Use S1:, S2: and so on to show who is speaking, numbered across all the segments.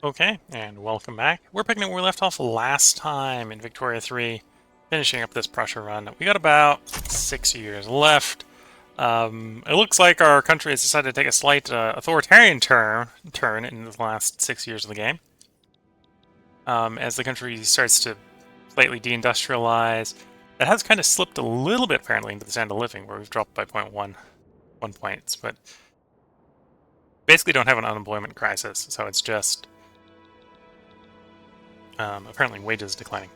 S1: Okay, and welcome back. We're picking up where we left off last time in Victoria 3, finishing up this Prussia run. We got about 6 years left. It looks like our country has decided to take a slight authoritarian turn in the last 6 years of the game. As the country starts to slightly deindustrialize, that has kind of slipped a little bit apparently into the standard of living, where we've dropped by 1 points, but basically don't have an unemployment crisis, so it's just apparently wages declining.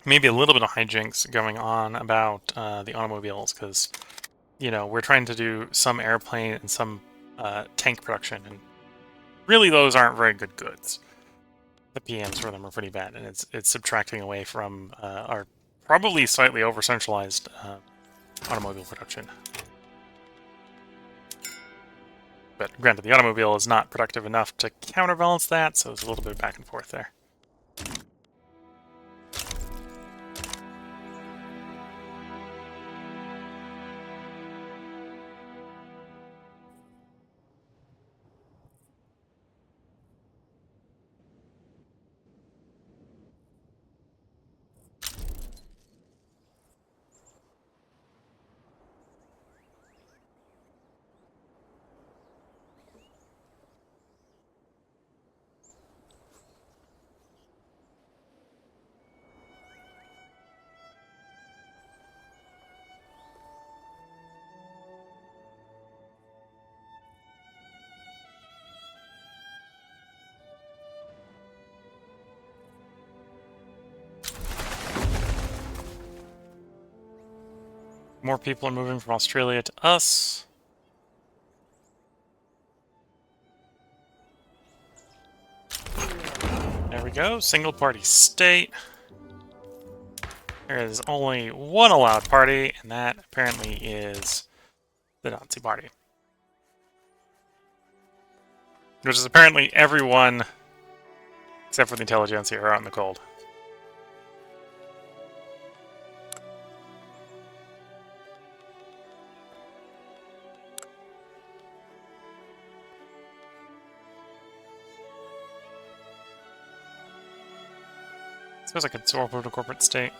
S1: Maybe a little bit of hijinks going on about the automobiles, because, we're trying to do some airplane and some tank production, and really those aren't very good goods. The PMs for them are pretty bad, and it's subtracting away from our probably slightly over-centralized automobile production. But granted, the automobile is not productive enough to counterbalance that, so it's a little bit of back and forth there. More people are moving from Australia to us. There we go, single party state. There is only one allowed party, and that apparently is the Nazi Party. Which is apparently everyone except for the intelligentsia are out in the cold. It feels like it's all a corporate state.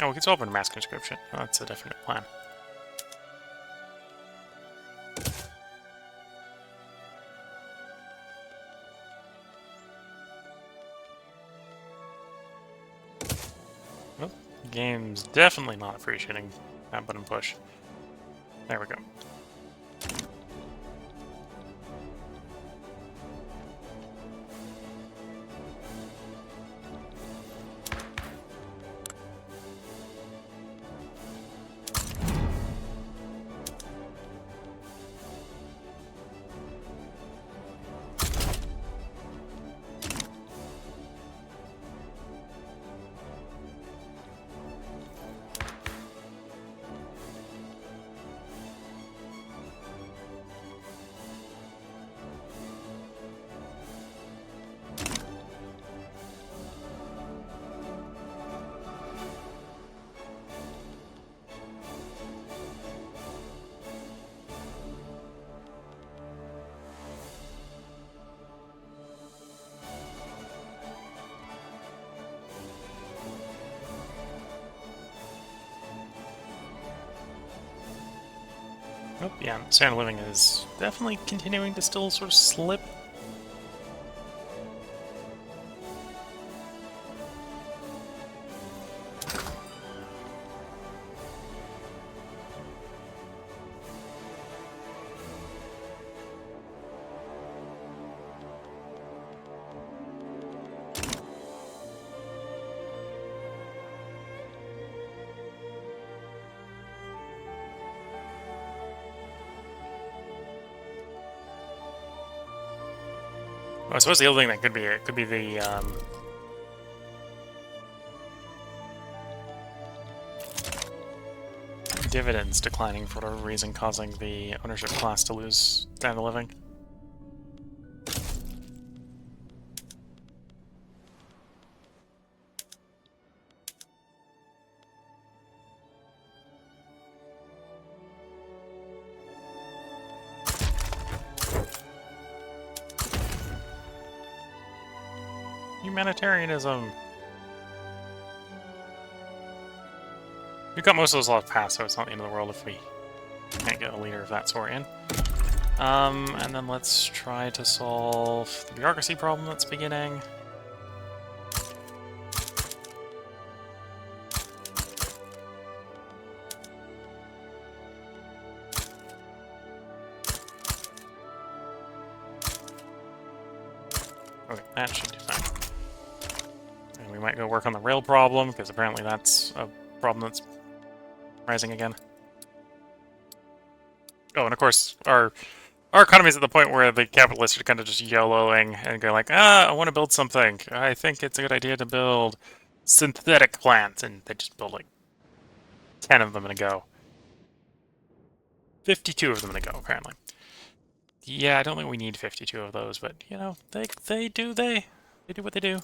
S1: Oh, we can still open a mass conscription. Oh, that's a definite plan. Well, the game's definitely not appreciating that button push. There we go. Oh, yeah, standard living is definitely continuing to still sort of slip. Well, I suppose the other thing that could be the dividends declining for whatever reason, causing the ownership class to lose standard of living. Humanitarianism. We've got most of those laws passed, so it's not the end of the world if we can't get a leader of that sort in. And then let's try to solve the bureaucracy problem that's beginning. Okay, that should do fine. And we might go work on the rail problem, because apparently that's a problem that's rising again. Oh, and of course, our economy is at the point where the capitalists are kind of just YOLOing and go like, I want to build something. I think it's a good idea to build synthetic plants. And they just build like 10 of them in a go. 52 of them in a go, apparently. Yeah, I don't think we need 52 of those, but, you know, they do what they do.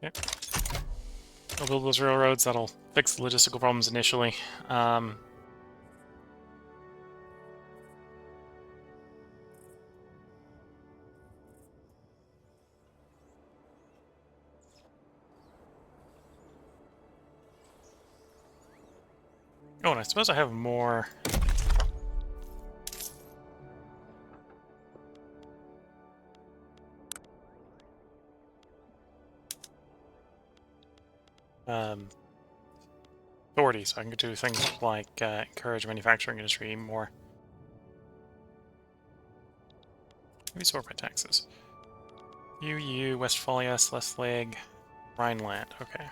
S1: Okay. I'll build those railroads. That'll fix the logistical problems initially. Oh, and I suppose I have more. Authority, so I can do things like encourage manufacturing industry more. Maybe sort by taxes. Westphalia, Schleswig, Rhineland. Okay.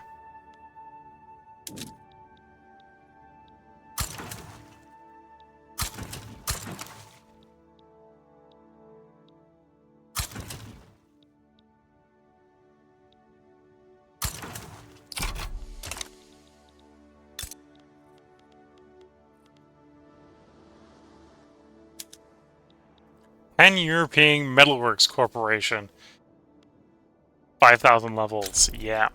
S1: Pan-European Metalworks Corporation. 5,000 levels, yeah.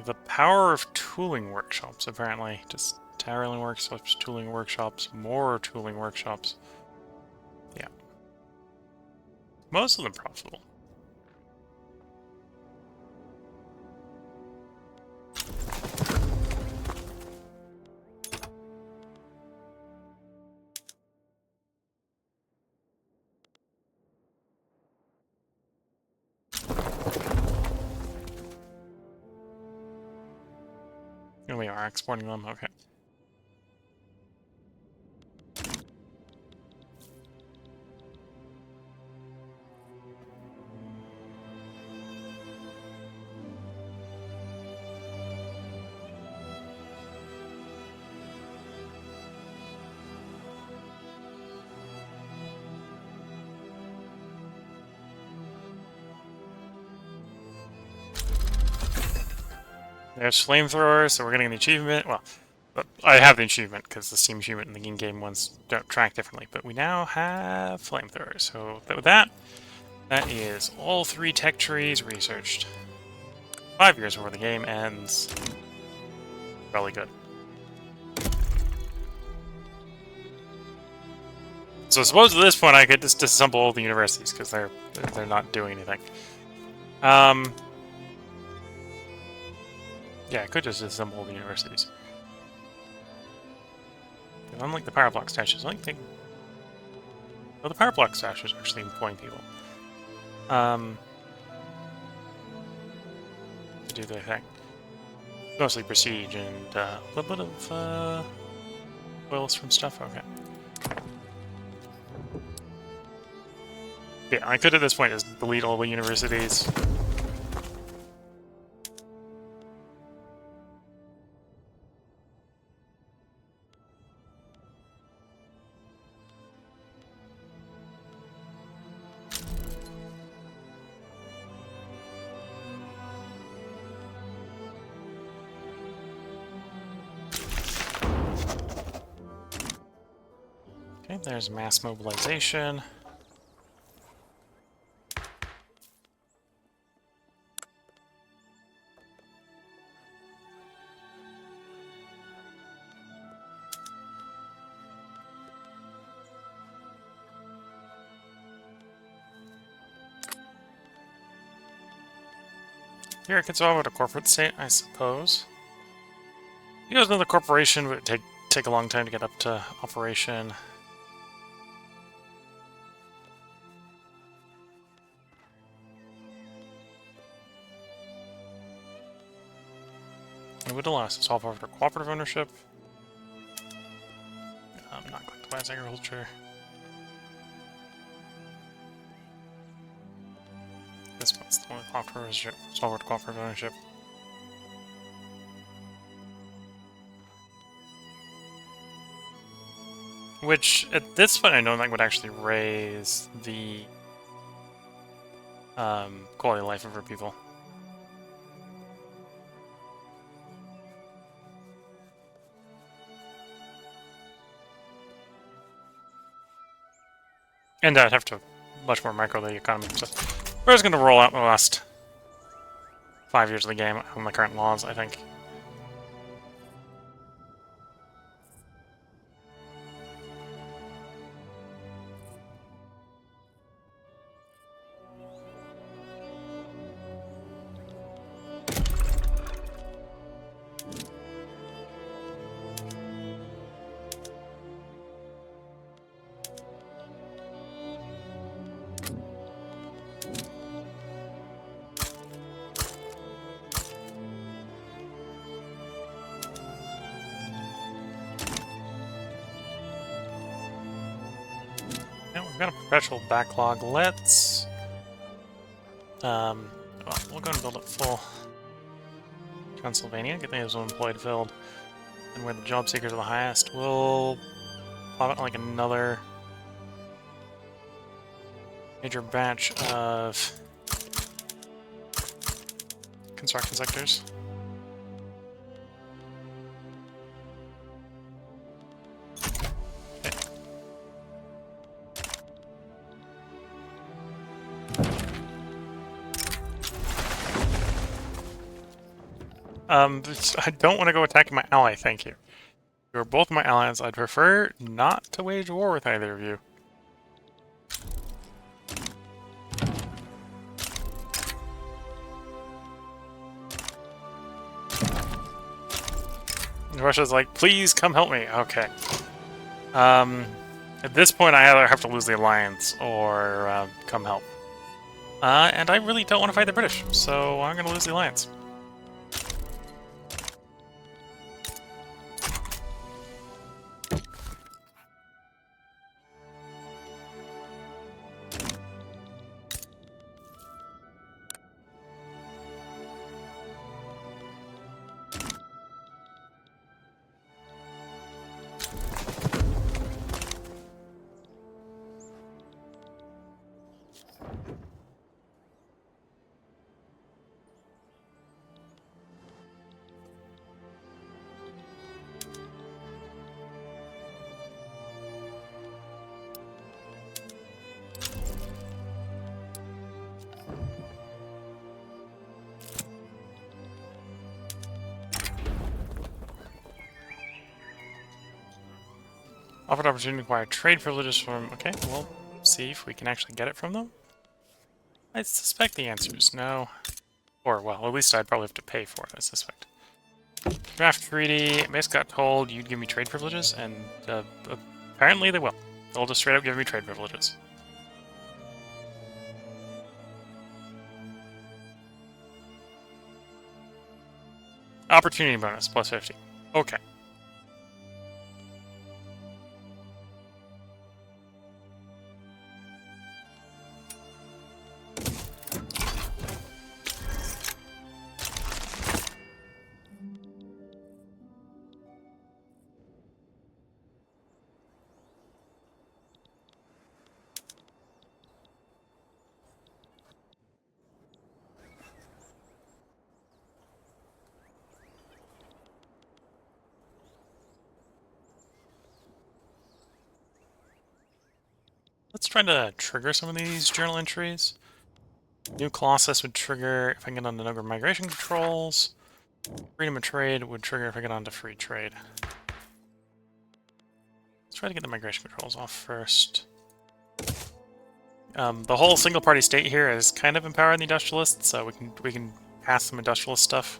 S1: The power of tooling workshops, apparently. Just tailoring workshops, tooling workshops, more tooling workshops. Yeah. Most of them profitable. And we are exporting them, okay. There's flamethrowers, so we're getting the achievement. Well, I have the achievement because the Steam achievement and the in-game ones don't track differently. But we now have flamethrowers. So with that is all 3 tech trees researched. 5 years before the game ends. Really good. So I suppose at this point I could just disassemble all the universities because they're not doing anything. Yeah, I could just assemble the universities. Unlike the power block stashes, I think well, the power block stashes are actually employing people. To do their thing. Mostly prestige and a little bit of oils from stuff. Okay. Yeah, I could at this point just delete all the universities. Okay, there's mass mobilization. Here, it gets over to corporate state, I suppose. You guys know the corporation would take a long time to get up to operation. It would allow us to swap over to cooperative ownership. Not collectivized agriculture. This one's the one with cooperative ownership. Swap over to cooperative ownership. Which, at this point, I don't think would actually raise the quality of life of our people. And I'd have to much more micro the economy. So we're just going to roll out the last 5 years of the game on the current laws, I think. We've got a perpetual backlog. Let's... well, we'll go and build up full Pennsylvania, get those unemployed filled. And where the job seekers are the highest, we'll pop out like another major batch of construction sectors. I don't want to go attacking my ally, thank you. You're both my allies. I'd prefer not to wage war with either of you. And Russia's like, please come help me. Okay. At this point, I either have to lose the alliance or come help. And I really don't want to fight the British, so I'm going to lose the alliance. Offered opportunity to acquire trade privileges from... Okay, we'll see if we can actually get it from them. I suspect the answer is no. Or, well, at least I'd probably have to pay for it, I suspect. Draft treaty. Basically got told you'd give me trade privileges, and apparently they will. They'll just straight up give me trade privileges. Opportunity bonus, plus 50. Okay. Let's try to trigger some of these journal entries. New Colossus would trigger if I get on the number of migration controls. Freedom of trade would trigger if I get onto free trade. Let's try to get the migration controls off first. The whole single-party state here is kind of empowering the industrialists, so we can pass some industrialist stuff.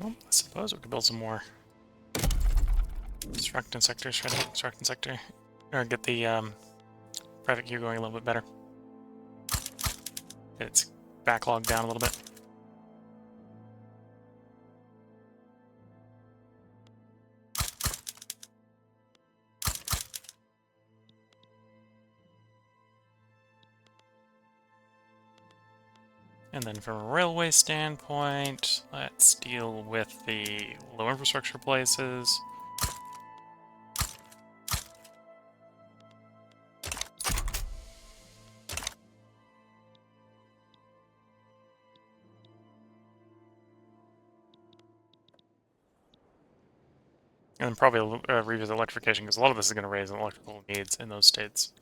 S1: Well, I suppose we could build some more constructing sectors, try to get constructing sector, or get the private queue going a little bit better. Get its backlog down a little bit. And then from a railway standpoint, let's deal with the low infrastructure places. And then probably revisit electrification, because a lot of this is going to raise electrical needs in those states.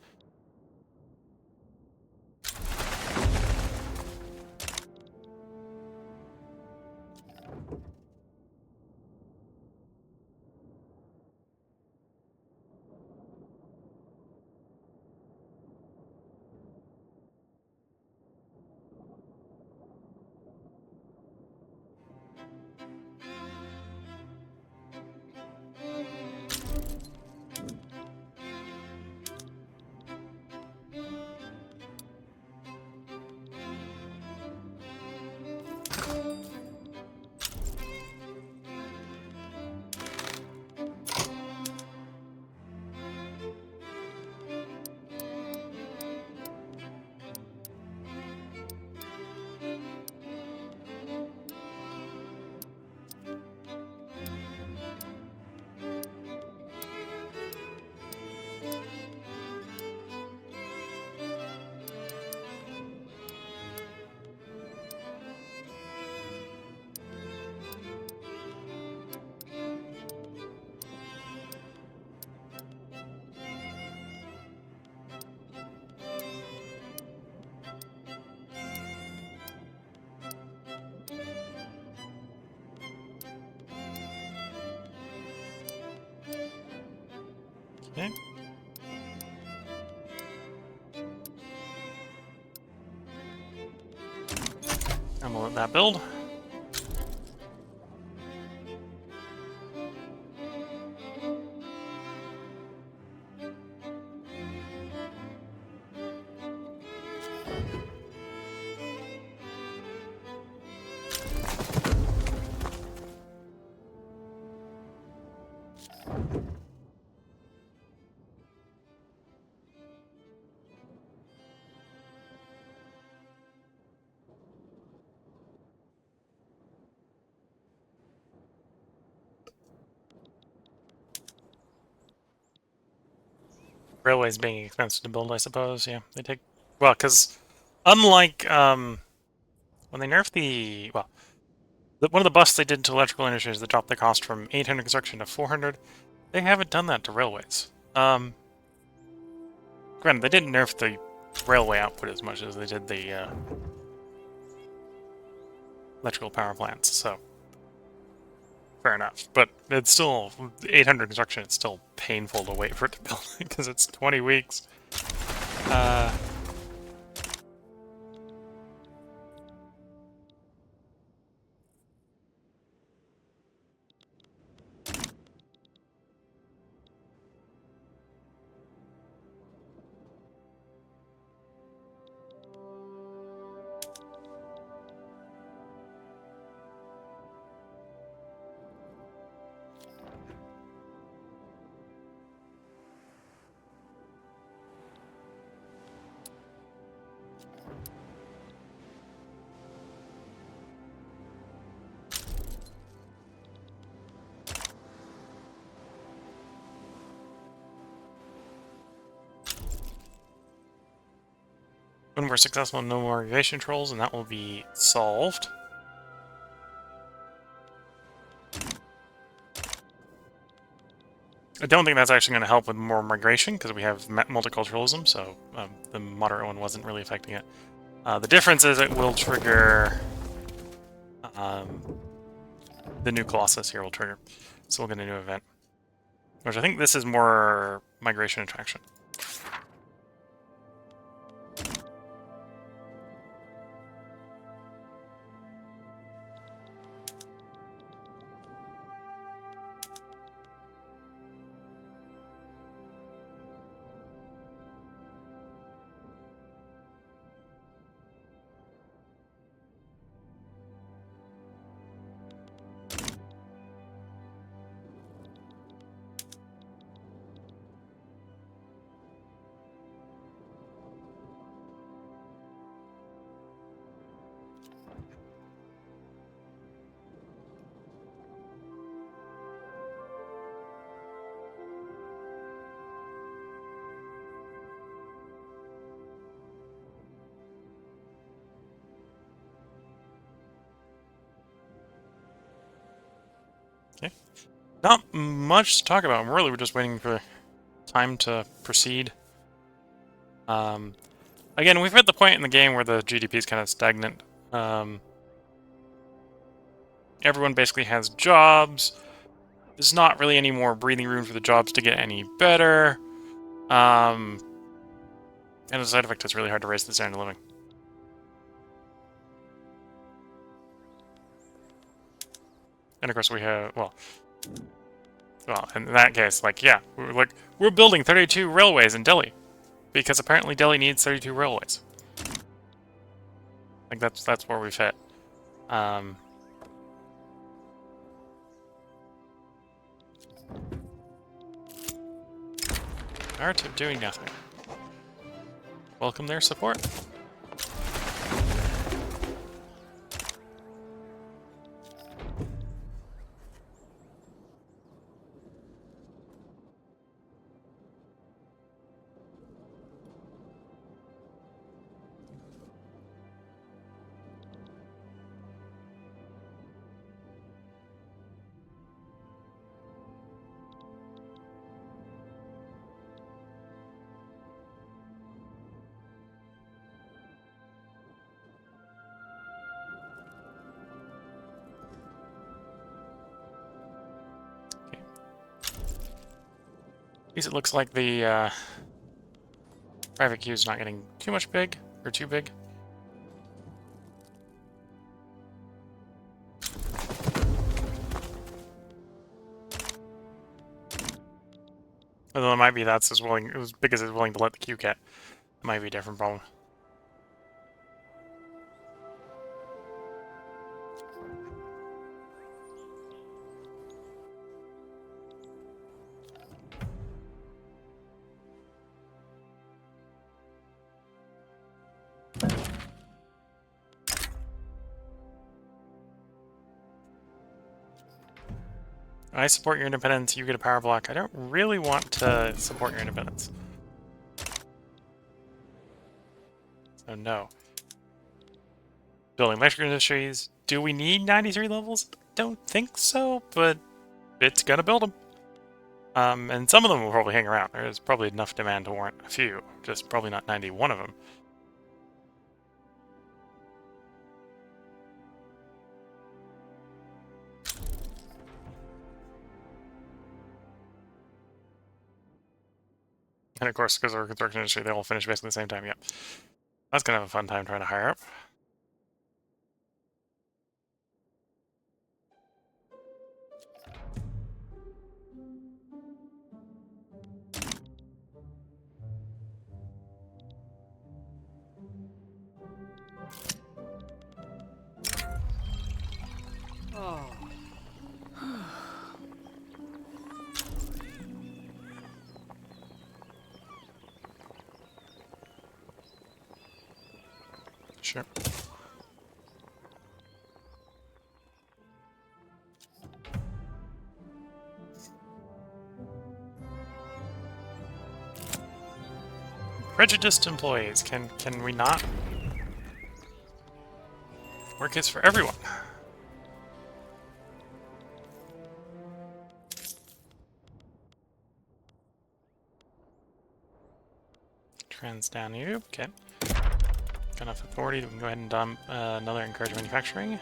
S1: Okay. And we'll let that build. Railways being expensive to build, I suppose. Yeah, they take well, because unlike when they nerfed one of the buffs they did to electrical industry is they dropped the cost from 800 construction to 400. They haven't done that to railways. Granted, they didn't nerf the railway output as much as they did the electrical power plants, so fair enough. But it's still 800 construction. It's still painful to wait for it to build because it's 20 weeks. When we're successful, no more irrigation trolls, and that will be solved. I don't think that's actually going to help with more migration because we have multiculturalism, so the moderate one wasn't really affecting it. The difference is it will trigger the new Colossus here will trigger, so we'll get a new event. Which I think this is more migration attraction. Okay. Not much to talk about. Really, we're just waiting for time to proceed. Again, we've hit the point in the game where the GDP is kind of stagnant. Everyone basically has jobs. There's not really any more breathing room for the jobs to get any better. And as a side effect, it's really hard to raise the standard of living. And of course we have, well, in that case, like, yeah, we're building 32 railways in Delhi. Because apparently Delhi needs 32 railways. Like, that's where we've hit. Art of doing nothing. Welcome their support. At least it looks like the private queue is not getting too much big, or too big. Although it might be that's as big as it's willing to let the queue get. It might be a different problem. I support your independence, you get a power block. I don't really want to support your independence. So no. Building electric industries. Do we need 93 levels? Don't think so, but it's gonna build them. And some of them will probably hang around. There's probably enough demand to warrant a few, just probably not 91 of them. And of course, because of our construction industry, they all finish basically the same time. Yep. That's gonna have a fun time trying to hire up. Sure. Prejudiced employees. Can we not? Work is for everyone. Trans-Danube. Okay. Got enough authority. We can go ahead and dump another encourage manufacturing.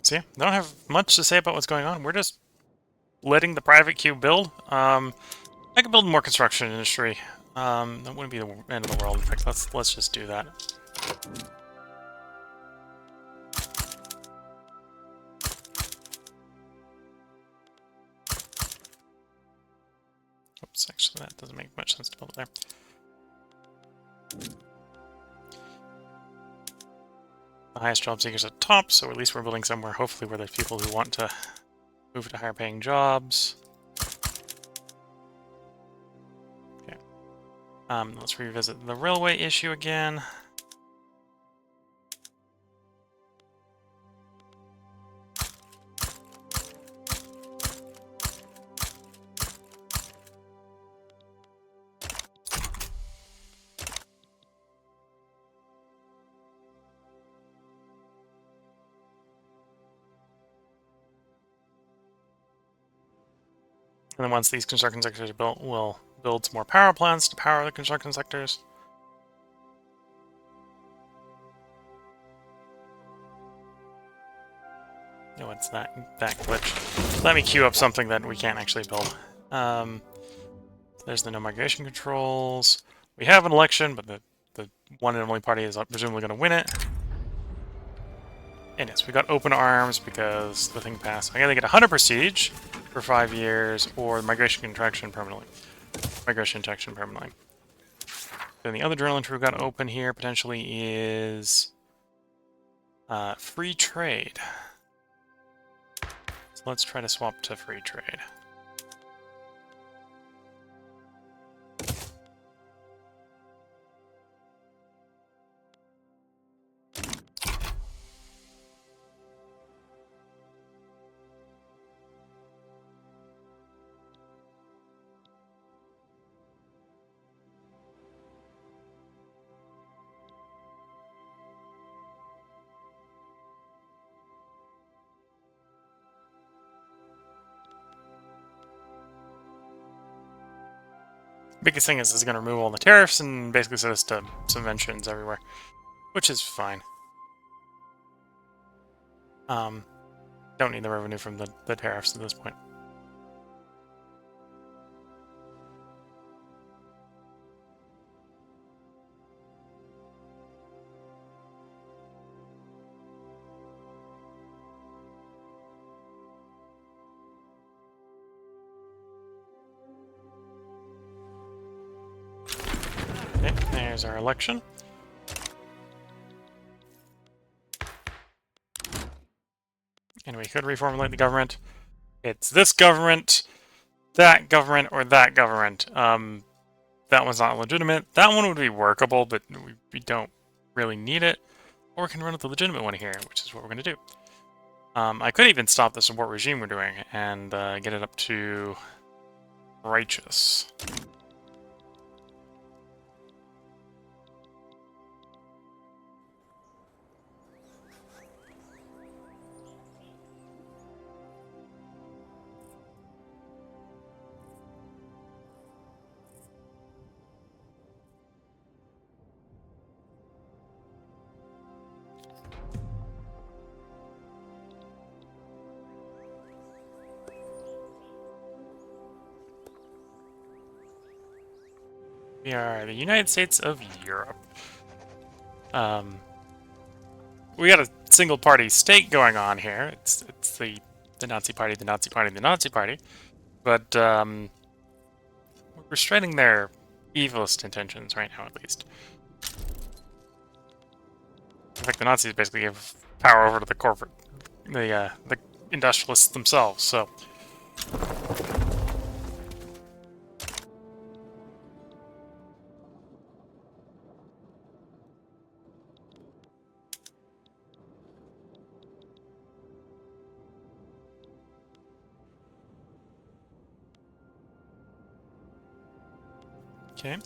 S1: See, I don't have much to say about what's going on. We're just letting the private queue build. I could build more construction industry. That wouldn't be the end of the world. In fact, let's just do that. Oops, actually, that doesn't make much sense to build it there. The highest job seekers at the top, so at least we're building somewhere, hopefully, where there's people who want to move to higher paying jobs. Okay. Let's revisit the railway issue again. And then once these construction sectors are built, we'll build some more power plants to power the construction sectors. Oh, what's that glitch? Let me queue up something that we can't actually build. There's the no migration controls. We have an election, but the one and only party is presumably going to win it. And yes, we got open arms because the thing passed. I gotta get 100 prestige for 5 years, or migration contraction permanently. Migration detection permanently. Then the other journal entry we got open here potentially is free trade. So let's try to swap to free trade. Biggest thing is it's going to remove all the tariffs and basically set us to subventions everywhere, which is fine. Don't need the revenue from the tariffs at this point. Okay, there's our election. And we could reformulate the government. It's this government that government or that government. That one's not legitimate. That one would be workable, but we don't really need it. Or we can run with the legitimate one here, which is what we're going to do. I could even stop the support regime we're doing and get it up to righteous. We are the United States of Europe. We got a single-party state going on here. It's the Nazi Party, the Nazi Party, the Nazi Party. But we're restraining their evilest intentions right now, at least. In fact, the Nazis basically give power over to the corporate, the industrialists themselves. So. Okay,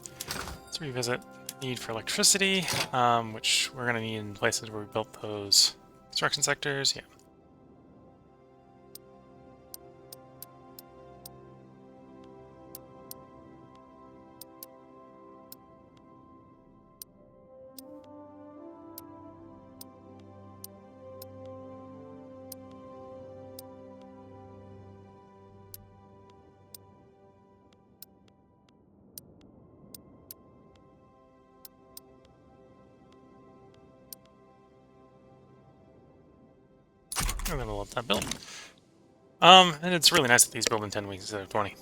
S1: let's revisit the need for electricity, which we're going to need in places where we built those construction sectors. Yeah. I'm gonna let that build. And it's really nice that these build in 10 weeks instead of 20.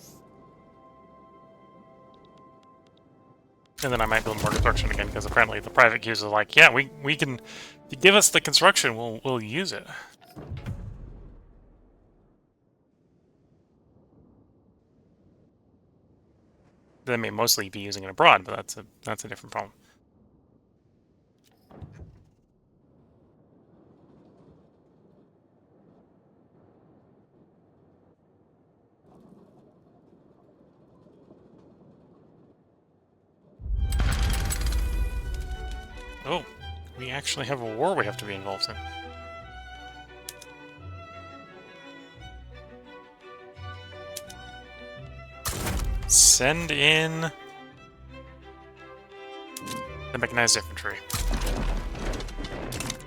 S1: And then I might build more construction again, because apparently the private queues are like, yeah, we can, if you give us the construction, we'll use it. They may mostly be using it abroad, but that's a different problem. Oh, we actually have a war we have to be involved in. Send in the mechanized infantry.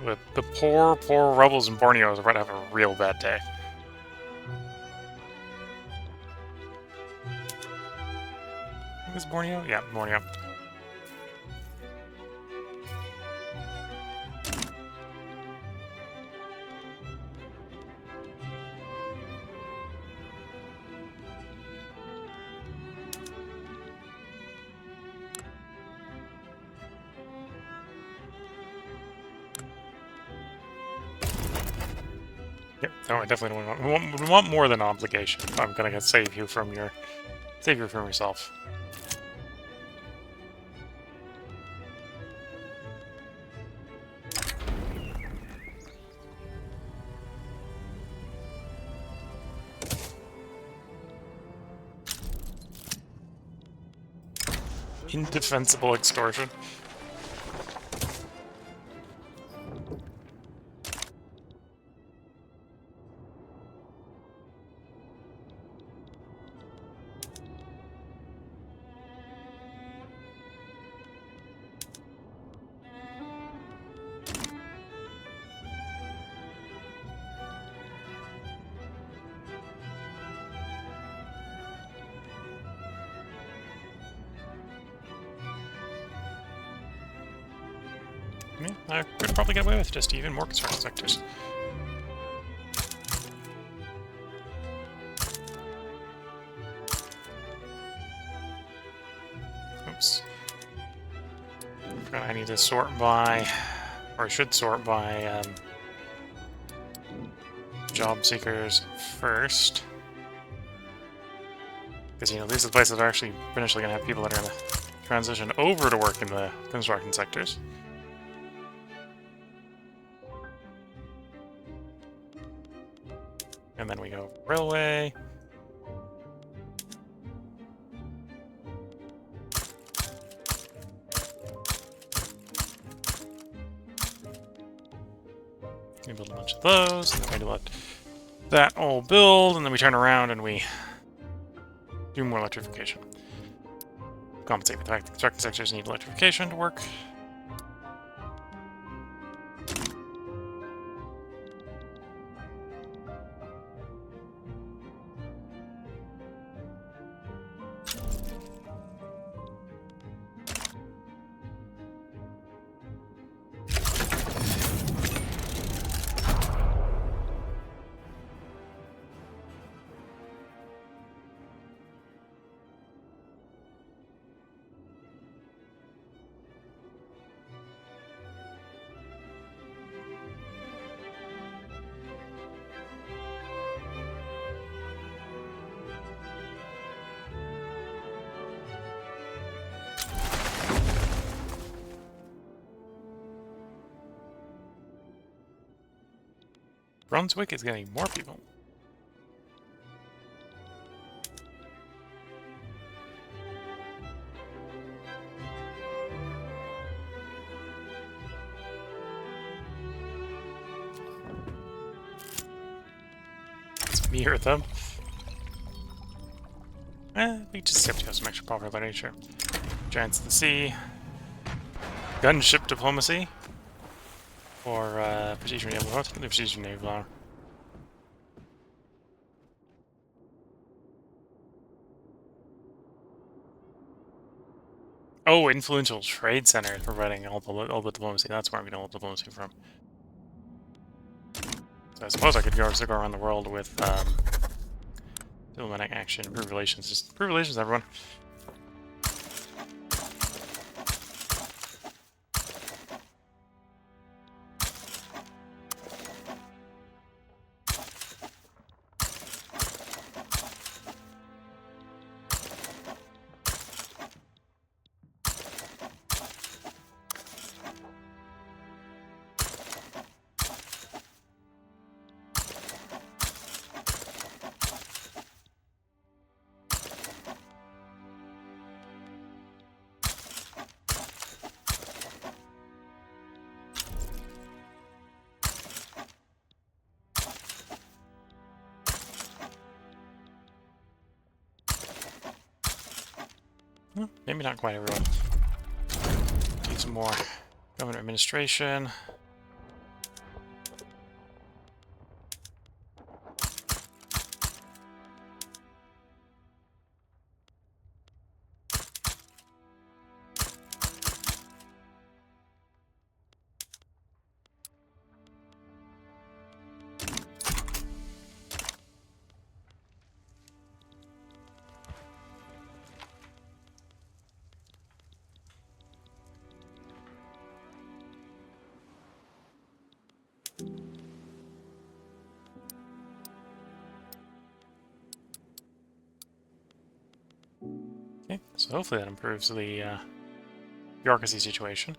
S1: The poor rebels in Borneo are about to have a real bad day. I think it's Borneo? Yeah, Borneo. Yep. No, I definitely don't want. We want more than obligation. I'm gonna save you from yourself. Indefensible extortion. Yeah, I could probably get away with just even more construction sectors. Oops. I need to sort by, or I should sort by job seekers first. Because, you know, these are the places that are actually eventually going to have people that are going to transition over to work in the construction sectors. And then we go railway. We build a bunch of those, and then we let that all build, and then we turn around and we do more electrification. Compensate the fact that construction sectors need electrification to work. Brunswick is getting more people. Let's mirror them. We just have to have some extra power by nature. Giants of the Sea. Gunship diplomacy. Or prestige naval power. The prestige naval power. Oh, influential trade center is providing all the diplomacy. That's where I'm getting all the diplomacy from. So I suppose I could go around the world with diplomatic action, improve relations. Just improve relations, everyone. Well, maybe not quite everyone. Need some more government administration. Okay, so hopefully that improves the bureaucracy situation.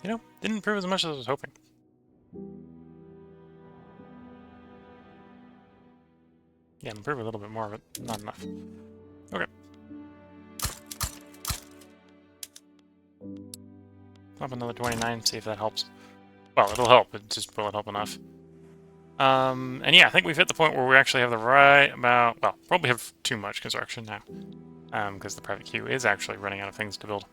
S1: You know, didn't improve as much as I was hoping. Yeah, improve a little bit more, but not enough. Okay. Up another 29, see if that helps. Well, it'll help, it just will it help enough. And yeah, I think we've hit the point where we actually have the right amount, well, probably have too much construction now. Because the private queue is actually running out of things to build.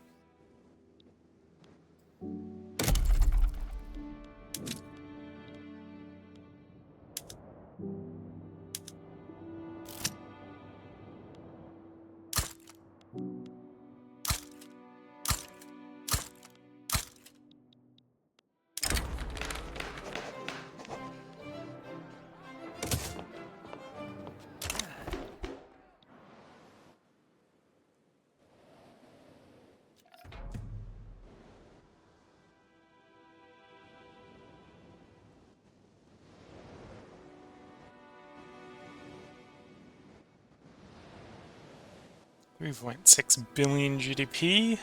S1: 3.6 billion GDP,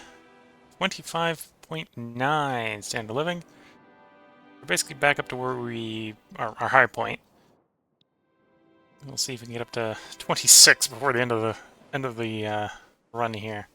S1: 25.9 standard of living. We're basically back up to where we our high point. We'll see if we can get up to 26 before the end of the run here.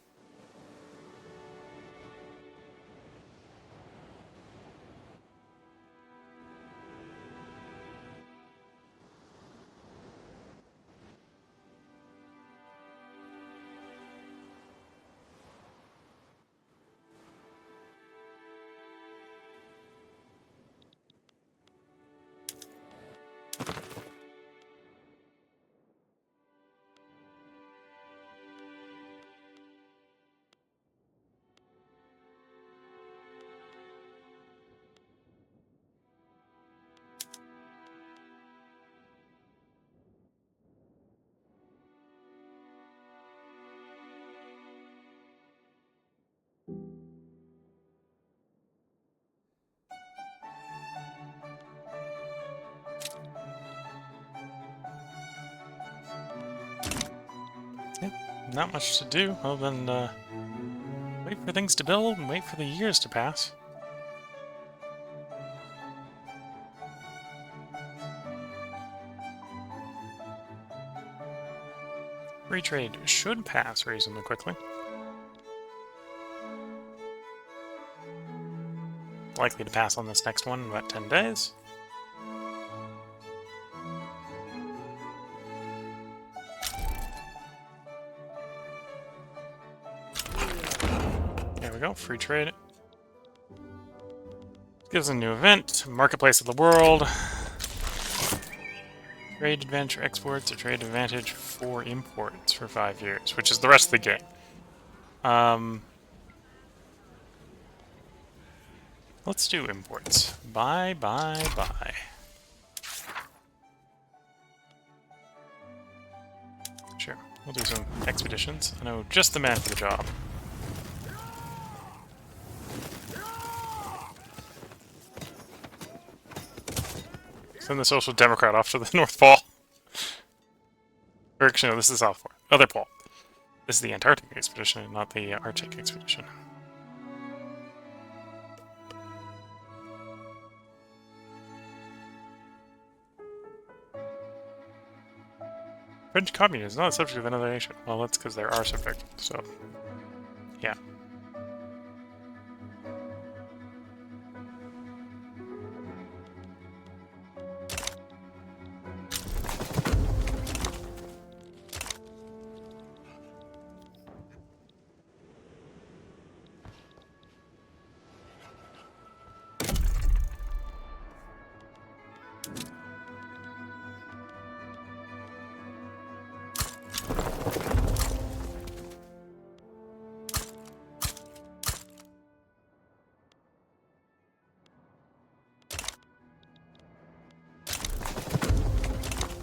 S1: Yeah, not much to do other than wait for things to build and wait for the years to pass. Free trade should pass reasonably quickly. Likely to pass on this next one in about 10 days. There we go, free trade. Gives a new event, marketplace of the world. Trade advantage for exports, or trade advantage for imports for 5 years, which is the rest of the game. Let's do imports. Buy. Sure, we'll do some expeditions. I know just the man for the job. Send the Social Democrat off to the North Pole. Or actually, no, this is South Pole. Other pole. This is the Antarctic expedition, not the Arctic expedition. French communism is not a subject of another nation. Well, that's because they're our subject, so... yeah.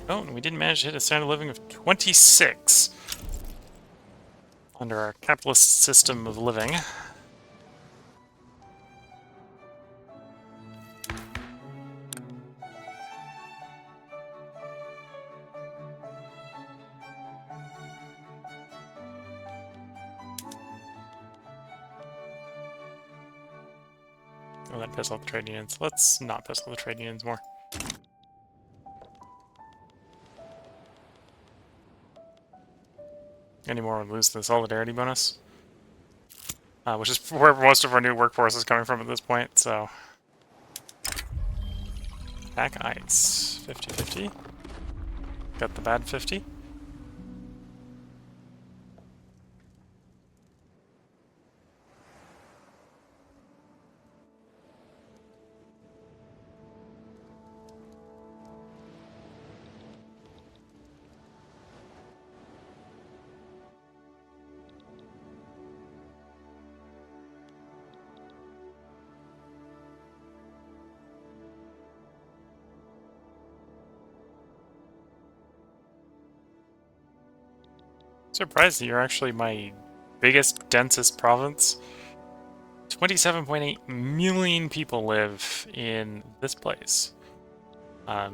S1: Oh, and we didn't manage to hit a standard of living of 26 under our capitalist system of living. Oh, that pissed off the trade unions. Let's not piss off the trade unions more. Anymore would lose the solidarity bonus. Which is where most of our new workforce is coming from at this point, so... Pack ice. 50-50. Got the bad 50. Surprised that you're actually my biggest, densest province. 27.8 million people live in this place. I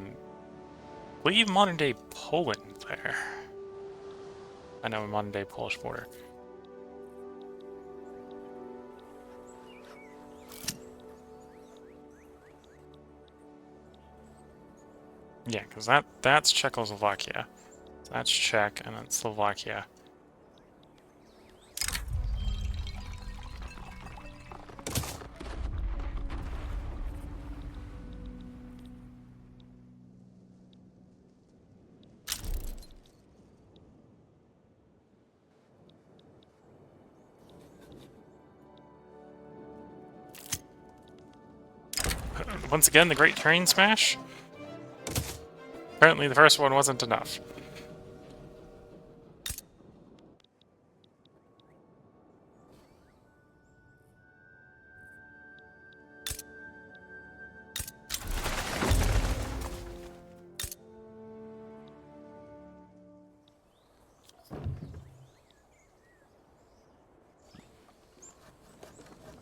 S1: believe modern-day Poland there. I know, modern-day Polish border. Yeah, because that's Czechoslovakia. So that's Czech, and that's Slovakia. Once again, the Great Train Smash. Apparently the first one wasn't enough.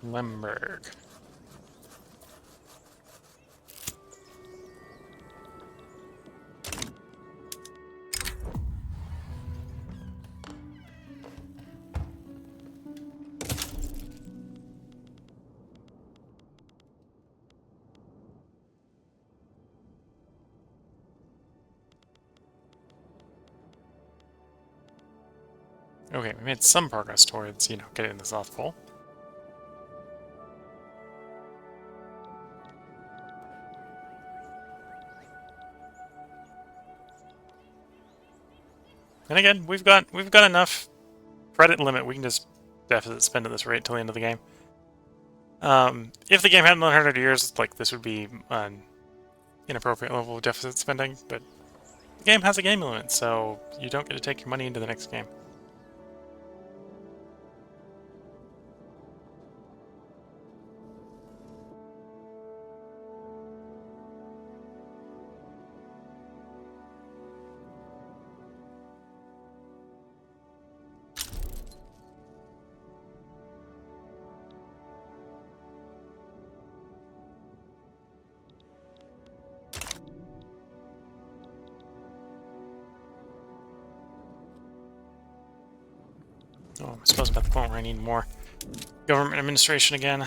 S1: Lemberg. Okay, we made some progress towards, you know, getting the South Pole. And again, we've got enough credit limit. We can just deficit spend at this rate until the end of the game. If the game had 100 years, like, this would be an inappropriate level of deficit spending, but the game has a game limit, so you don't get to take your money into the next game. Oh, I suppose I'm at the point where I need more government administration again.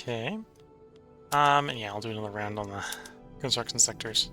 S1: Okay. And yeah, I'll do another round on the construction sectors.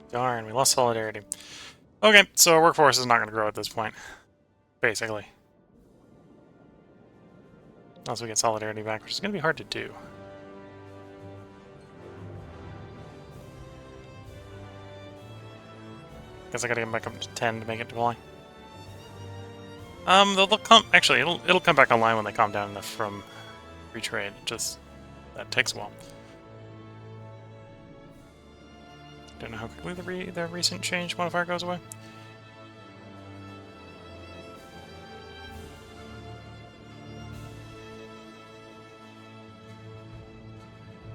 S1: Darn, we lost solidarity. Okay, so our workforce is not going to grow at this point, basically. Unless we get solidarity back, which is going to be hard to do. Guess I gotta get them back up to 10 to make it deploy. They'll come. Actually, it'll come back online when they calm down enough from free trade. Just that takes a while. Don't know how quickly the recent change modifier goes away.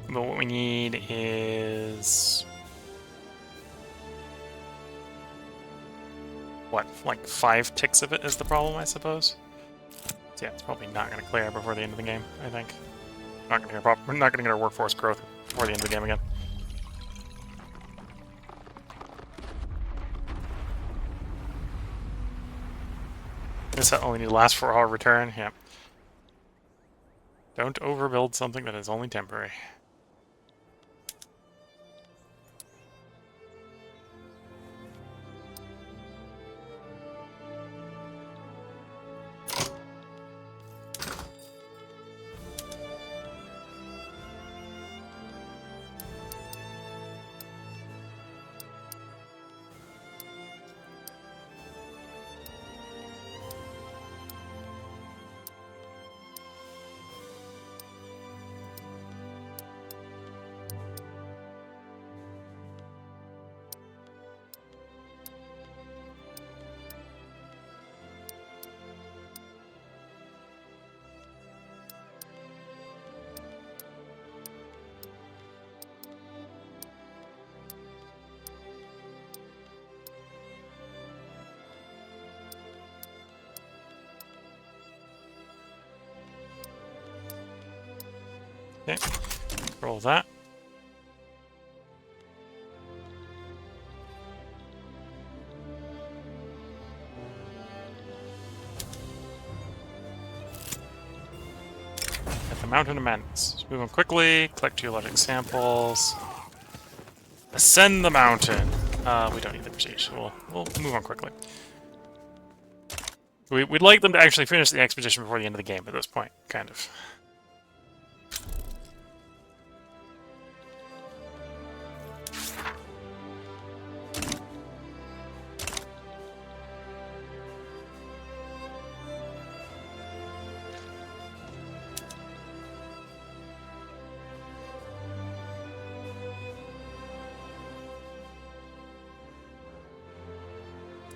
S1: But what we need is what, like 5 ticks of it is the problem, I suppose. So yeah, it's probably not going to clear before the end of the game. I think we're not going to get our workforce growth before the end of the game again. This only need to last for our return. Yeah. Don't overbuild something that is only temporary. Okay, roll that. At the Mountain of Madness. Move on quickly, collect geologic samples. Ascend the mountain. We don't need the prestige, so we'll move on quickly. We'd like them to actually finish the expedition before the end of the game at this point, kind of.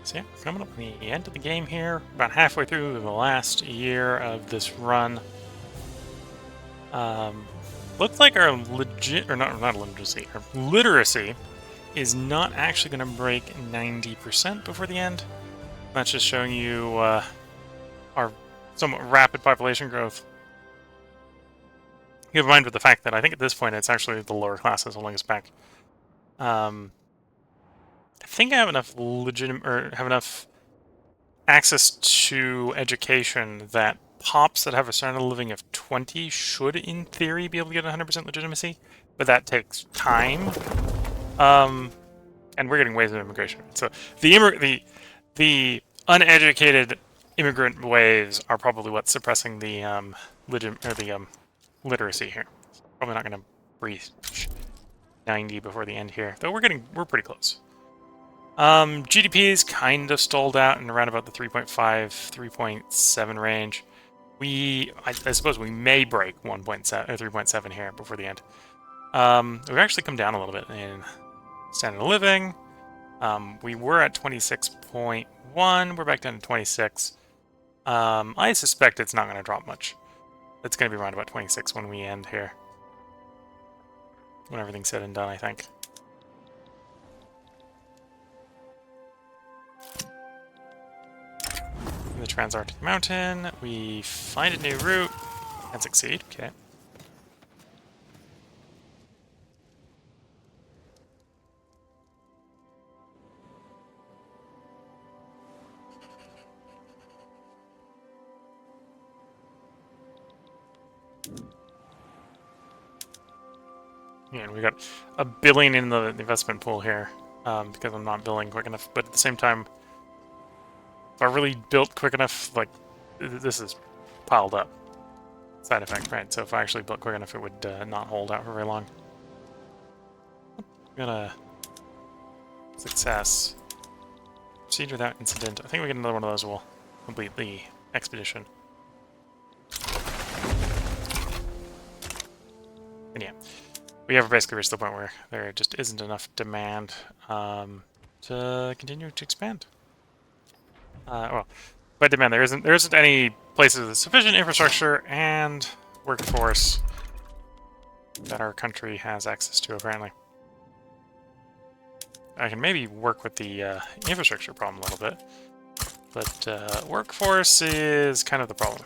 S1: So yeah, coming up on the end of the game here, about halfway through the last year of this run. Looks like our literacy is not actually going to break 90% before the end. That's just showing you our somewhat rapid population growth. Keep in mind with the fact that I think at this point it's actually the lower classes holding us back. I think I have enough have enough access to education that pops that have a standard of living of 20 should, in theory, be able to get 100% legitimacy, but that takes time. And we're getting waves of immigration. So the uneducated immigrant waves are probably what's suppressing the literacy here. Probably not going to breach 90 before the end here, though we're pretty close. GDP is kind of stalled out in around about the 3.5, 3.7 range. I suppose we may break 1.7 or 3.7 here before the end. We've actually come down a little bit in standard of living. We were at 26.1. We're back down to 26. I suspect it's not going to drop much. It's going to be around about 26 when we end here. When everything's said and done, I think. In the Transarctic Mountain, we find a new route and succeed. Okay. Yeah, and we got $1 billion in the investment pool here because I'm not billing quick enough. But at the same time, if I really built quick enough, like this is piled up. Side effect, right? So if I actually built quick enough, it would not hold out for very long. We got a success. Proceed without incident. I think we get another one of those. We'll complete the expedition. And yeah, we have basically reached the point where there just isn't enough demand to continue to expand. Well, by demand, there isn't any places with sufficient infrastructure and workforce that our country has access to, apparently. I can maybe work with the infrastructure problem a little bit, but workforce is kind of the problem.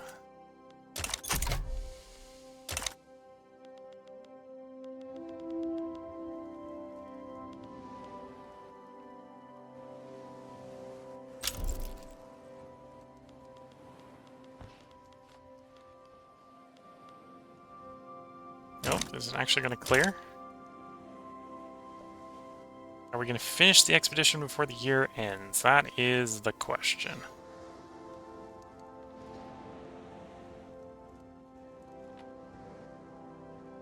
S1: Nope, is it actually going to clear? Are we going to finish the expedition before the year ends? That is the question.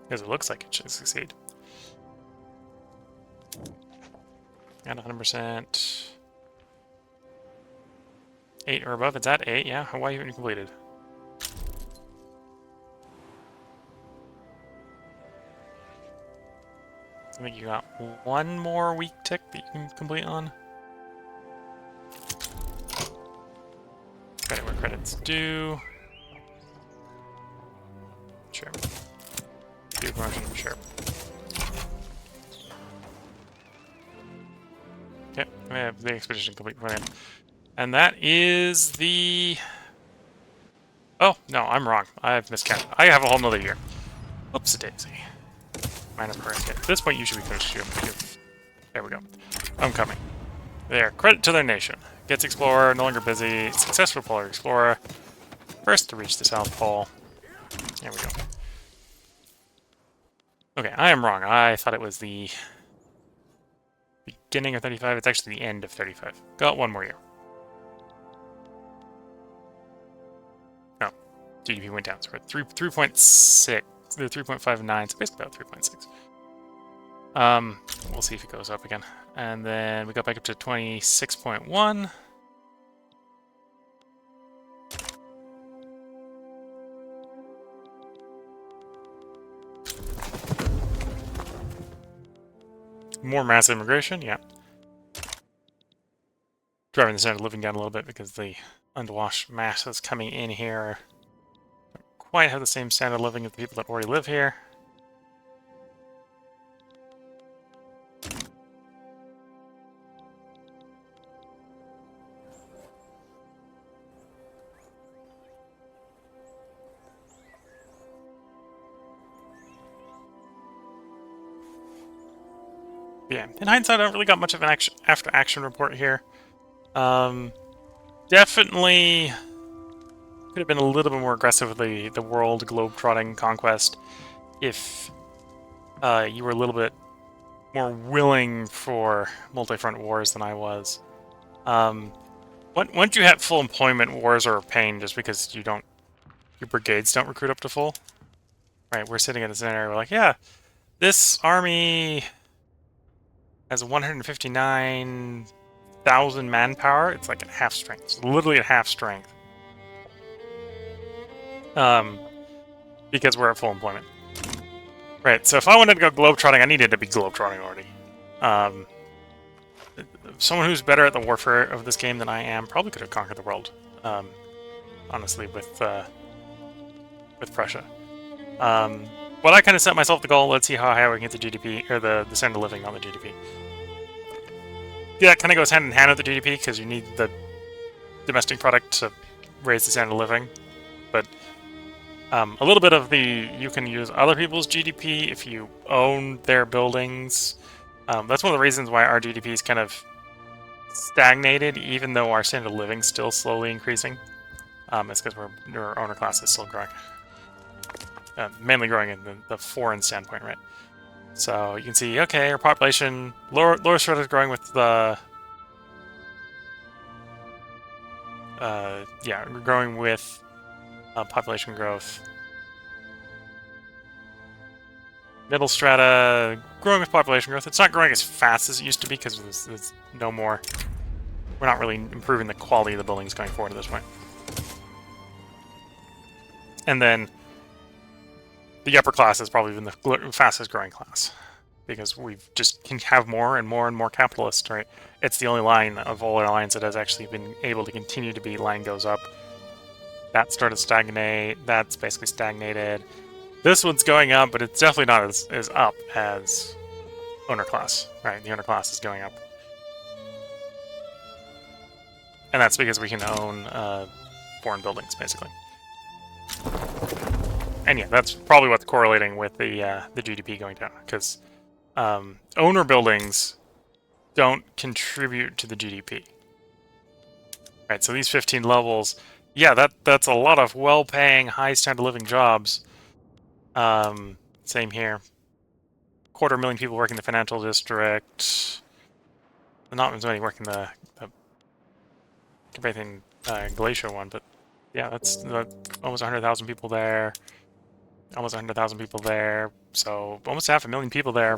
S1: Because it looks like it should succeed. At 100%. 8 or above. It's at 8, yeah. Why haven't you completed? I think you got one more week tick that you can complete on. Credit where credit's due. Sure. Do promotion, sure. Okay, we have the expedition complete for him. And that is the... Oh, no, I'm wrong. I've miscounted. I have a whole nother year. Oops-a-daisy. Minor per At this point, you should be finished. There we go. Homecoming. There. Credit to their nation. Gets Explorer, no longer busy. Successful Polar Explorer. First to reach the South Pole. There we go. Okay, I am wrong. I thought it was the beginning of 35. It's actually the end of 35. Got one more year. Oh, GDP went down. So we're at 3.6. 3.59, so basically about 3.6. We'll see if it goes up again. And then we got back up to 26.1. More mass immigration, yeah. Driving the standard of living down a little bit because the unwashed masses coming in here don't quite have the same standard of living as the people that already live here. Yeah, in hindsight, I don't really got much of an after-action report here. Definitely could have been a little bit more aggressive with the world globe-trotting conquest if you were a little bit more willing for multi-front wars than I was. Once you have full employment, wars are a pain just because your brigades don't recruit up to full. Right, we're sitting in a scenario where like, yeah, this army has 159,000 manpower. It's like at half strength. It's literally at half strength. Because we're at full employment. Right, so if I wanted to go globetrotting, I needed to be globetrotting already. Someone who's better at the warfare of this game than I am probably could have conquered the world. Honestly, with Prussia. But I kind of set myself the goal, let's see how high we can get the GDP, or the standard of living on the GDP. Yeah, that kind of goes hand in hand with the GDP, because you need the domestic product to raise the standard of living. But a little bit of you can use other people's GDP if you own their buildings. That's one of the reasons why our GDP is kind of stagnated, even though our standard of living is still slowly increasing. It's because our owner class is still growing. Mainly growing in the foreign standpoint, right? So you can see, okay, our population, lower threat is growing with the... yeah, we're growing with population growth. Middle strata, growing with population growth. It's not growing as fast as it used to be because there's no more... We're not really improving the quality of the buildings going forward at this point. And then the upper class has probably been the fastest growing class because we've just can have more and more and more capitalists, right? It's the only line of all our lines that has actually been able to continue to be line goes up. That started to stagnate. That's basically stagnated. This one's going up, but it's definitely not as up as owner class, right? The owner class is going up. And that's because we can own foreign buildings, basically. And yeah, that's probably what's correlating with the GDP going down, because owner buildings don't contribute to the GDP. Right, so these 15 levels, yeah, that's a lot of well-paying, high standard of living jobs. Same here. 250,000 people working the financial district. Not as many working the compared to Glacier one, but yeah, that's almost 100,000 people there. Almost 100,000 people there. So almost 500,000 people there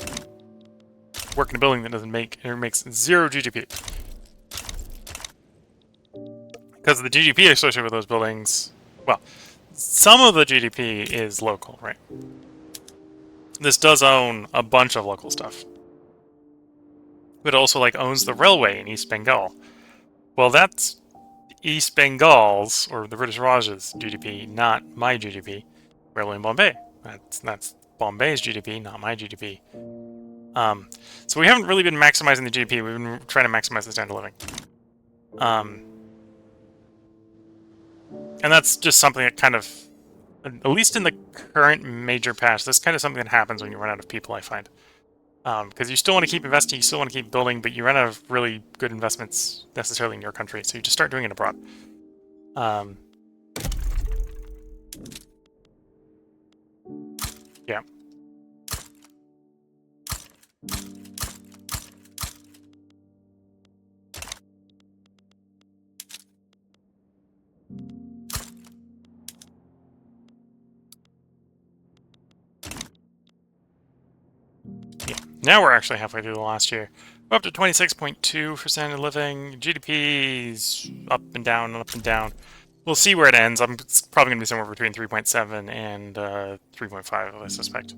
S1: working a building that doesn't make, or makes 0 GDP. Because the GDP associated with those buildings, well, some of the GDP is local, right? This does own a bunch of local stuff. But it also like owns the railway in East Bengal. Well, that's East Bengal's, or the British Raj's GDP, not my GDP. Railway in Bombay. That's Bombay's GDP, not my GDP. So we haven't really been maximizing the GDP. We've been trying to maximize the standard of living. And that's just something that kind of, at least in the current major patch, that's kind of something that happens when you run out of people, I find. Because you still want to keep investing, you still want to keep building, but you run out of really good investments necessarily in your country, so you just start doing it abroad. Yeah. Now we're actually halfway through the last year. We're up to 26.2 for standard of living. GDP's up and down and up and down. We'll see where it ends. It's probably going to be somewhere between 3.7 and 3.5, I suspect.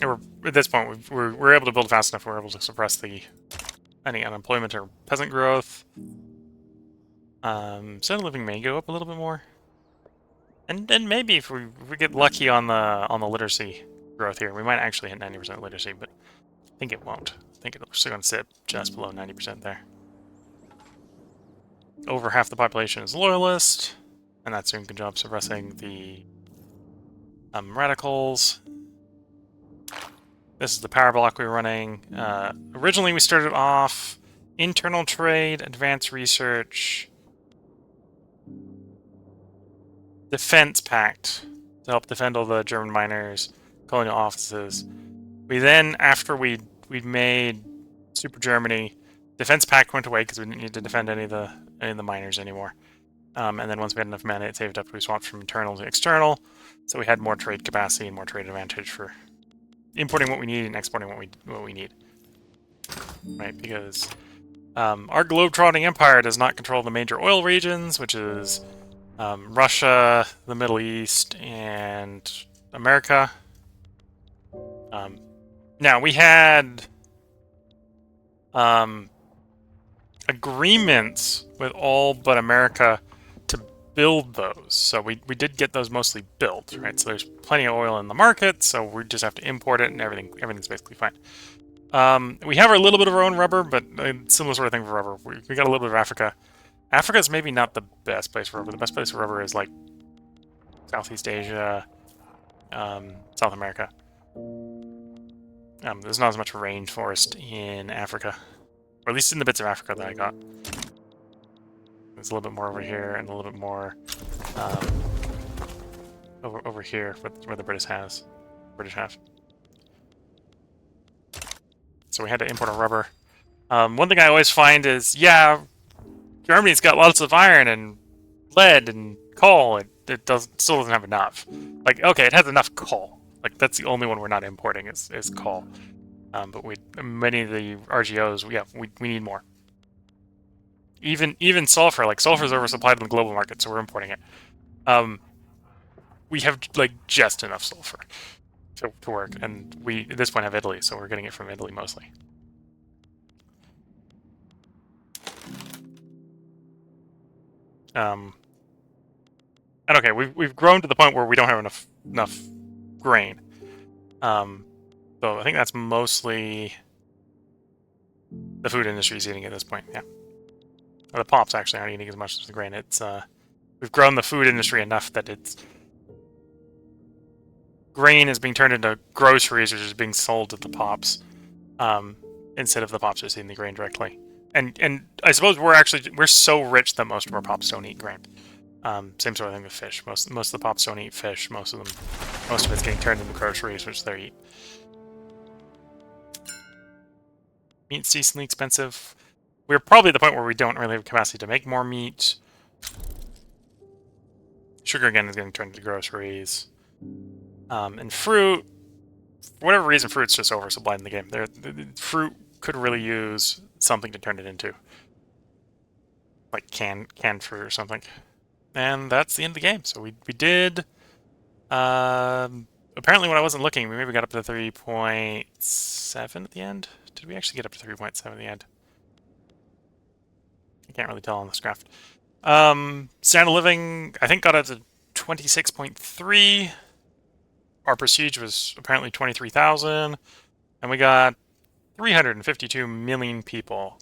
S1: And at this point, we're able to build fast enough. We're able to suppress any unemployment or peasant growth. Standard of living may go up a little bit more. And then maybe if we get lucky on the literacy growth here, we might actually hit 90% literacy, but I think it won't. I think it's still going to sit just below 90% there. Over half the population is loyalist, and that's doing a good job suppressing the radicals. This is the power block we were running. Originally, we started off internal trade, advanced research, defense pact to help defend all the German miners, colonial offices. We then, after we'd made Super Germany, defense pact went away because we didn't need to defend any of the miners anymore. And then once we had enough mandate saved up, we swapped from internal to external, so we had more trade capacity and more trade advantage for importing what we need and exporting what we need. Right, because our globe-trotting empire does not control the major oil regions, which is Russia, the Middle East, and America. Now, we had agreements with all but America to build those. So we did get those mostly built, right? So there's plenty of oil in the market, so we just have to import it, and everything's basically fine. We have a little bit of our own rubber, but a similar sort of thing for rubber. We got a little bit of Africa. Africa's maybe not the best place for rubber. The best place for rubber is like Southeast Asia, South America. There's not as much rainforest in Africa, or at least in the bits of Africa that I got. There's a little bit more over here, and a little bit more over here where the British have. So we had to import our rubber. One thing I always find is, yeah, Germany's got lots of iron and lead and coal. It still doesn't have enough. Like, okay, it has enough coal. Like, that's the only one we're not importing is coal. But many of the RGOs, we need more. Even sulfur, like sulfur is oversupplied in the global market, so we're importing it. We have like just enough sulfur to work, and we at this point have Italy, so we're getting it from Italy mostly. And okay, we've grown to the point where we don't have enough grain. So I think that's mostly the food industry is eating at this point. Yeah, or the pops actually aren't eating as much as the grain. It's we've grown the food industry enough that it's grain is being turned into groceries, which is being sold to the pops, instead of the pops just eating the grain directly. And I suppose we're so rich that most of our pops don't eat grain. Same sort of thing with fish. Most of the pops don't eat fish. Most of it's getting turned into groceries, which they eat. Meat's decently expensive. We're probably at the point where we don't really have capacity to make more meat. Sugar again is getting turned into groceries. And fruit, for whatever reason, fruit's just oversupplied in the game. Fruit could really use something to turn it into, like canned fruit or something. And that's the end of the game. So we did. Apparently, when I wasn't looking, we maybe got up to 3.7 at the end. Did we actually get up to 3.7 at the end? I can't really tell on this graph. Standard living, I think, got up to 26.3. Our prestige was apparently 23,000, and we got 352 million people.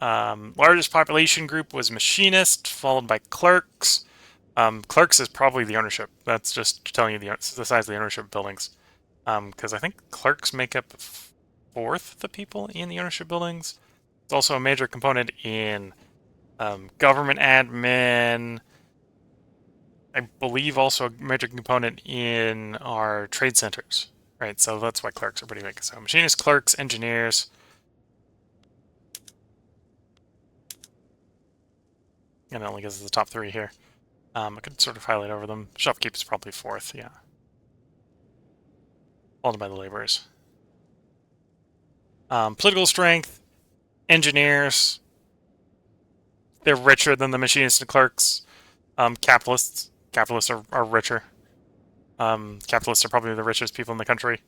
S1: Largest population group was machinist, followed by clerks. Clerks is probably the ownership. That's just telling you the size of the ownership buildings. Because I think clerks make up a fourth of the people in the ownership buildings. It's also a major component in government admin. I believe also a major component in our trade centers, right? So that's why clerks are pretty big. So machinists, clerks, engineers. And it only gives us the top three here. I could sort of highlight over them. Shopkeep is probably fourth, yeah. Followed by the laborers. Political strength, engineers. They're richer than the machinists and clerks. Capitalists. Capitalists are richer. Capitalists are probably the richest people in the country.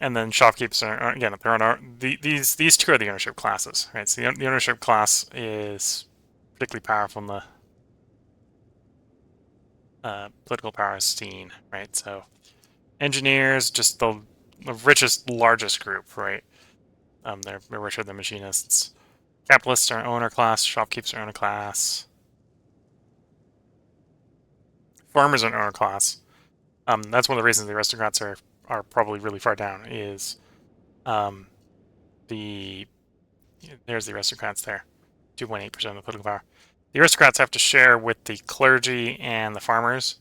S1: And then shopkeepers are again, they're on these two are the ownership classes, right? So the ownership class is particularly powerful in the political power scene, right? So engineers, just the richest, largest group, right? They're richer than machinists. Capitalists are owner class. Shopkeepers are owner class. Farmers are owner class. That's one of the reasons the aristocrats are probably really far down. Is there's the aristocrats there, 2.8% of the political power. The aristocrats have to share with the clergy and the farmers.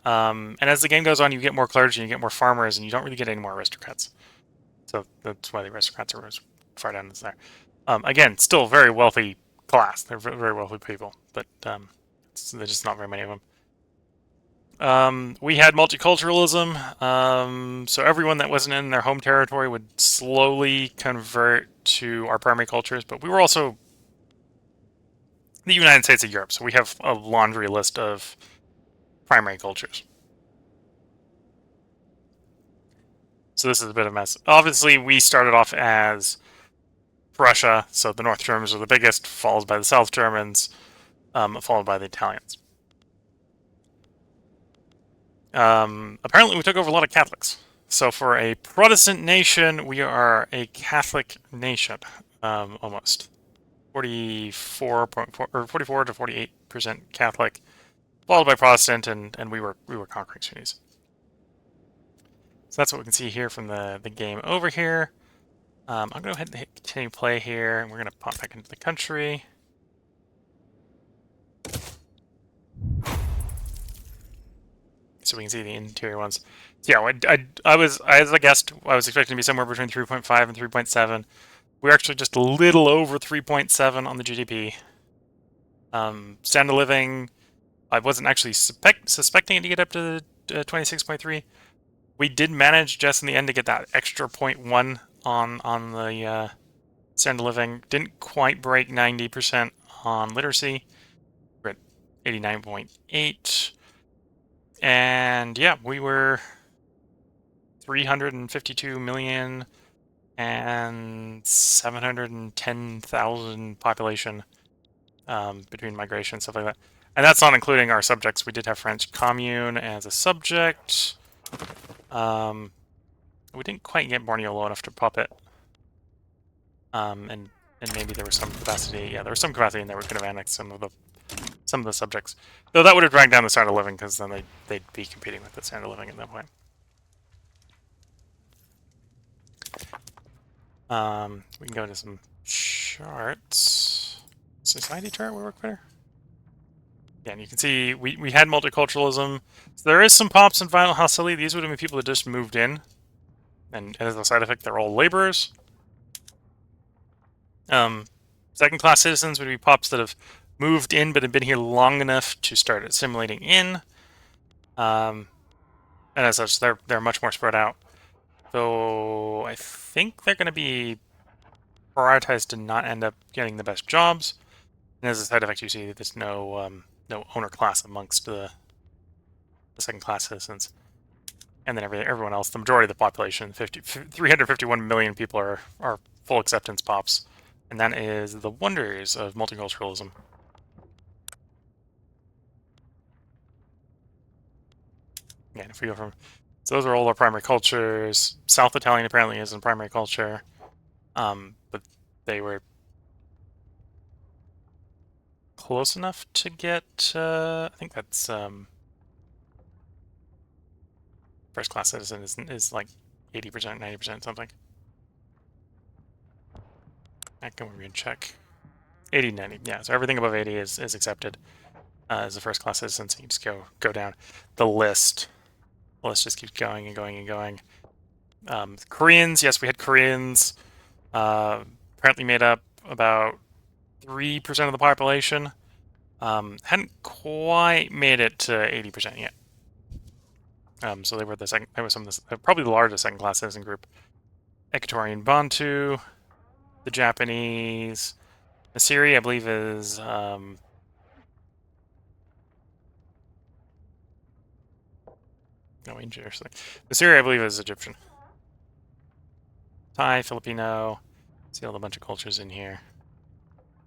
S1: And as the game goes on, you get more clergy, and you get more farmers, and you don't really get any more aristocrats. So that's why the aristocrats are as far down as there. Again, still a very wealthy class. They're very wealthy people, but there's just not very many of them. We had multiculturalism, so everyone that wasn't in their home territory would slowly convert to our primary cultures, but we were also the United States of Europe, so we have a laundry list of primary cultures. So this is a bit of a mess. Obviously, we started off as Prussia, so the North Germans are the biggest, followed by the South Germans, followed by the Italians. Apparently, we took over a lot of Catholics. So for a Protestant nation, we are a Catholic nation, almost 44 to 48% Catholic, followed by Protestant, and we were conquering Sunnis. So that's what we can see here from the game over here. I'm going to go ahead and hit continue play here, and we're going to pop back into the country. So we can see the interior ones. So yeah, I was, as I guessed, I was expecting to be somewhere between 3.5 and 3.7. We're actually just a little over 3.7 on the GDP. Standard living, I wasn't actually suspecting it to get up to 26.3. We did manage just in the end to get that extra 0.1 on the standard living. Didn't quite break 90% on literacy. We're at 89.8. And yeah, we were 352 million and 710,000 population between migration and stuff like that. And that's not including our subjects. We did have French Commune as a subject. We didn't quite get Borneo low enough to pop it. And maybe there was some capacity. Yeah, there was some capacity in there. We could have annexed some of the subjects. Though that would have dragged down the standard of living, because then they'd be competing with the standard of living at that point. We can go into some charts. Society chart would work better. Yeah, and you can see we had multiculturalism. So there is some pops and violent hostility. These would have been people that just moved in, and as a side effect, they're all laborers. Second-class citizens would be pops that have moved in but have been here long enough to start assimilating in. And as such, they're much more spread out. So I think they're going to be prioritized to not end up getting the best jobs. And as a side effect, you see there's no owner class amongst the second-class citizens. And then everyone else, the majority of the population, 351 million people are full acceptance pops. And that is the wonders of multiculturalism. Yeah, if we go from... So those are all our primary cultures. South Italian apparently isn't primary culture. But they were close enough to get... I think that's... first-class citizen is like 80%, 90%, something. I can we can check. 80, 90, yeah. So everything above 80 is accepted as a first-class citizen. So you just go down the list. The list just keeps going and going and going. Koreans, yes, we had Koreans. Apparently made up about 3% of the population. Hadn't quite made it to 80% yet. So they were the second. They were some of the, probably the largest second-class citizen group. Equatorian Bantu, the Japanese, Assyria, I believe, is no, seriously. Assyria, I believe, is Egyptian. Thai, Filipino. See all the bunch of cultures in here.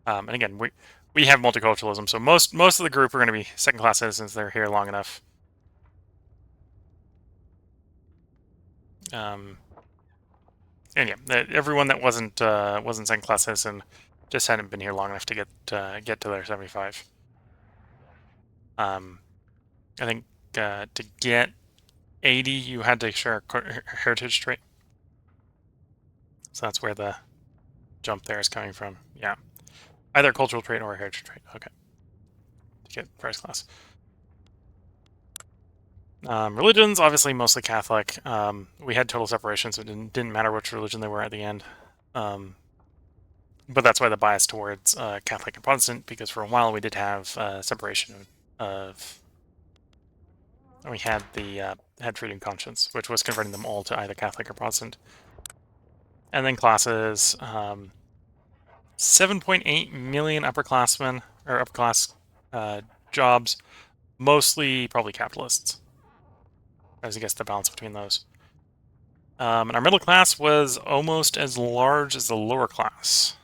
S1: And again, we have multiculturalism, so most of the group are going to be second-class citizens. They're here long enough. And yeah, everyone that wasn't second-class citizen just hadn't been here long enough to get to their 75. I think to get 80, you had to share a heritage trait. So that's where the jump there is coming from. Yeah, either a cultural trait or a heritage trait. Okay, to get first class. Religions, obviously mostly Catholic. We had total separation, so it didn't matter which religion they were at the end. But that's why the bias towards Catholic and Protestant, because for a while we did have separation of... We had the had freedom conscience, which was converting them all to either Catholic or Protestant. And then classes, 7.8 million upperclassmen, or upper-class jobs, mostly probably capitalists, as I guess the balance between those. And our middle class was almost as large as the lower class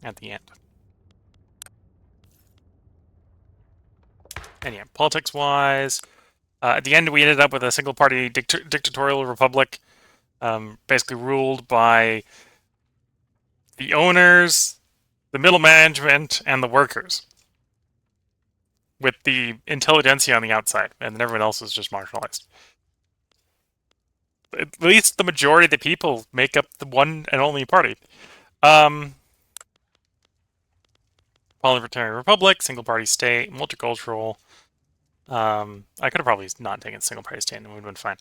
S1: at the end. And yeah, politics-wise, at the end we ended up with a single-party dictatorial republic, basically ruled by the owners, the middle management, and the workers, with the intelligentsia on the outside, and then everyone else is just marginalized. At least the majority of the people make up the one and only party. Parliamentary republic, single-party state, multicultural. I could have probably not taken single-party state and we would have been fine.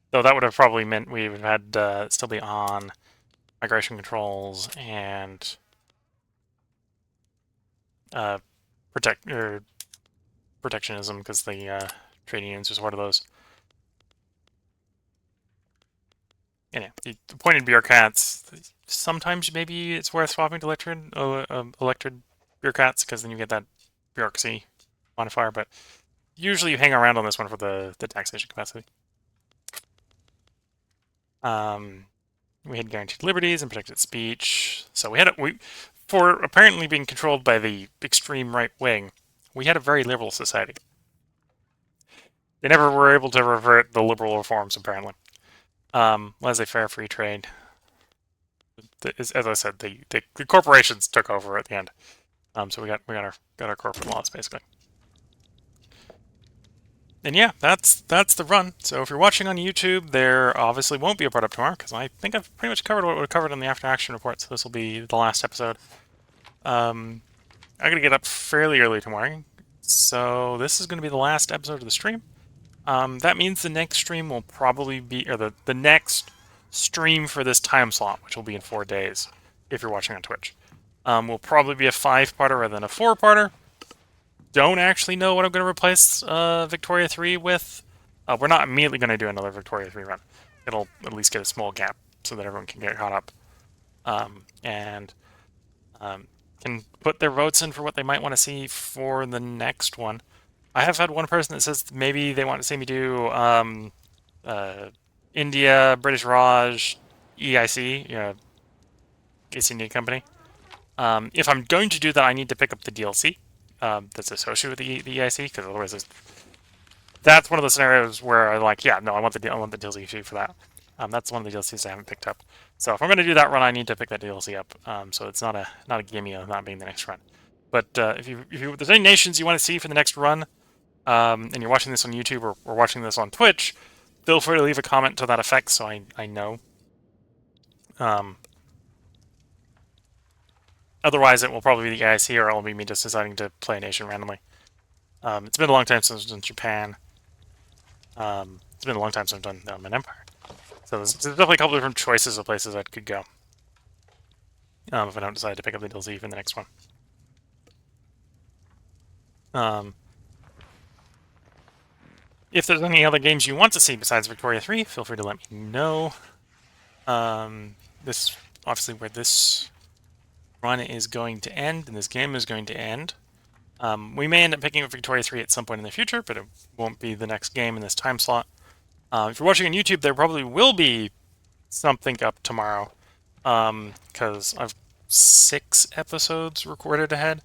S1: Though that would have probably meant we would have had still be on migration controls and protectionism, because the trade unions was one of those. And yeah, the appointed bureaucrats, sometimes maybe it's worth swapping to elected bureaucrats, because then you get that bureaucracy modifier, but usually you hang around on this one for the taxation capacity. We had guaranteed liberties and protected speech. So for apparently being controlled by the extreme right wing, we had a very liberal society. They never were able to revert the liberal reforms, apparently. Laissez-faire free trade. As I said, the corporations took over at the end. So we got our corporate laws, basically. And yeah, that's the run. So if you're watching on YouTube, there obviously won't be a part up tomorrow, because I think I've pretty much covered what we covered in the after action report, so this will be the last episode. I gotta get up fairly early tomorrow, so this is gonna be the last episode of the stream. That means the next stream will probably be, or the next stream for this time slot, which will be in 4 days, if you're watching on Twitch, will probably be a 5-parter rather than a 4-parter. Don't actually know what I'm going to replace Victoria 3 with. We're not immediately going to do another Victoria 3 run. It'll at least get a small gap so that everyone can get caught up. And can put their votes in for what they might want to see for the next one. I have had one person that says maybe they want to see me do India, British Raj, EIC, East India Company. If I'm going to do that, I need to pick up the DLC that's associated with the EIC, because otherwise that's one of the scenarios where I'm like, yeah, no, I want the DLC for that. That's one of the DLCs I haven't picked up. So if I'm going to do that run, I need to pick that DLC up. So it's not a gimme of not being the next run. But if there's any nations you want to see for the next run, and you're watching this on YouTube or watching this on Twitch, feel free to leave a comment to that effect so I know. Otherwise, it will probably be the EIC, or it'll be me just deciding to play a nation randomly. It's been a long time since I've done Japan. It's been a long time since I've done the Ottoman Empire. So there's definitely a couple different choices of places I could go. If I don't decide to pick up the DLC for the next one. If there's any other games you want to see besides Victoria 3, feel free to let me know. This obviously where this run is going to end, and this game is going to end. We may end up picking up Victoria 3 at some point in the future, but it won't be the next game in this time slot. If you're watching on YouTube, there probably will be something up tomorrow, because I've 6 episodes recorded ahead.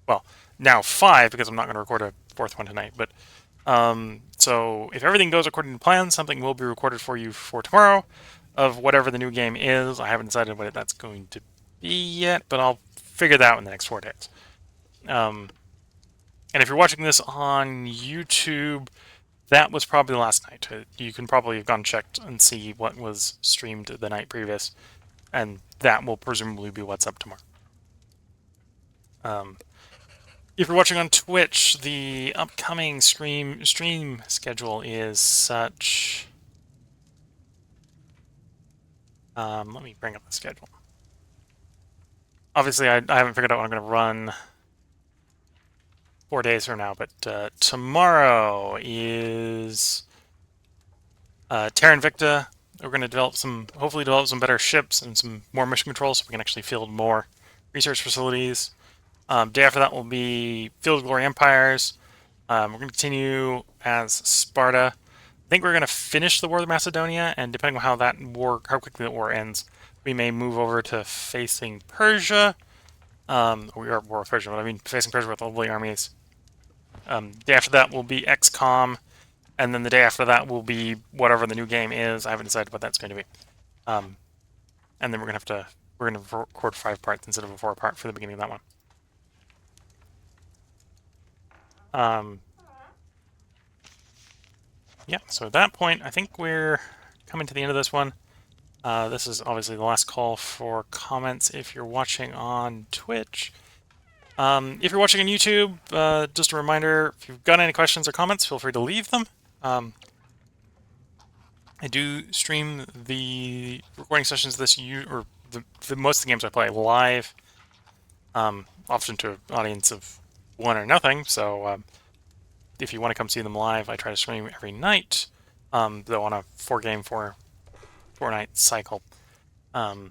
S1: Well, now 5, because I'm not going to record a 4th one tonight, but so if everything goes according to plan, something will be recorded for you for tomorrow of whatever the new game is. I haven't decided what that's going to be yet, but I'll figure that out in the next 4 days. And if you're watching this on YouTube, that was probably the last night. You can probably have gone and checked and see what was streamed the night previous, and that will presumably be what's up tomorrow. If you're watching on Twitch, the upcoming stream schedule is such. Let me bring up the schedule. Obviously, I haven't figured out what I'm going to run 4 days from now, but tomorrow is Terra Invicta. We're going to hopefully develop some better ships and some more mission control so we can actually field more research facilities. Day after that will be Field of Glory Empires. We're going to continue as Sparta. I think we're going to finish the War with Macedonia, and depending on how quickly that war ends, we may move over to facing Persia. We are War with Persia, but I mean facing Persia with all the armies. Day after that will be XCOM, and then the day after that will be whatever the new game is. I haven't decided what that's going to be. And then we're going to record 5 parts instead of a 4-part for the beginning of that one. Yeah, so at that point, I think we're coming to the end of this one. This is obviously the last call for comments if you're watching on Twitch. If you're watching on YouTube, just a reminder, if you've got any questions or comments, feel free to leave them. I do stream the recording sessions most of the games I play live, often to an audience of 1 or nothing, so if you want to come see them live, I try to stream every night, though on a 4-game, 4-night cycle, so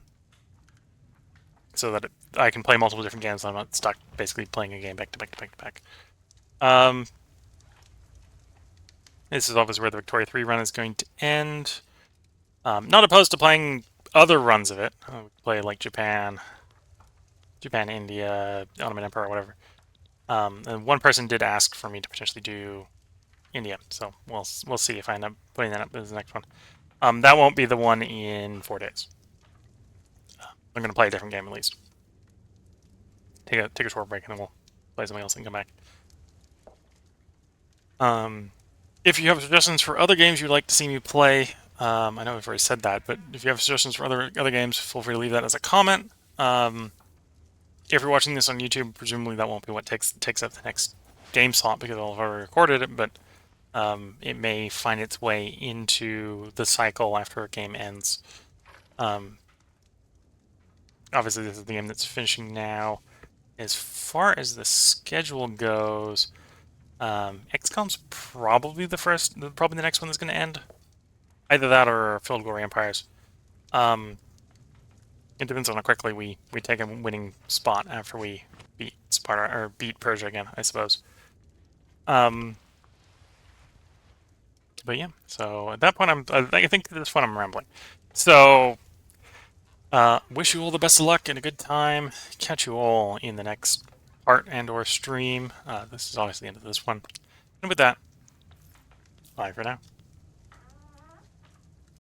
S1: that I can play multiple different games, and I'm not stuck basically playing a game back to back to back to back. This is obviously where the Victoria 3 run is going to end. Not opposed to playing other runs of it. Play like Japan, India, Ottoman Empire, or whatever. And one person did ask for me to potentially do India, so we'll see if I end up putting that up as the next one. That won't be the one in 4 days. I'm going to play a different game at least. Take a short break, and then we'll play something else and come back. If you have suggestions for other games you'd like to see me play, I know I've already said that, but if you have suggestions for other games, feel free to leave that as a comment. If if you're watching this on YouTube, presumably that won't be what takes up the next game slot because I'll have already recorded it, but it may find its way into the cycle after a game ends. Obviously, this is the game that's finishing now. As far as the schedule goes, XCOM's probably probably the next one that's going to end. Either that or Field Glory Empires. It depends on how quickly we take a winning spot after we beat Sparta or beat Persia again, I suppose. But yeah, so at that point, I think at this point I'm rambling. So, wish you all the best of luck and a good time. Catch you all in the next part and/or stream. This is obviously the end of this one. And with that, bye for now.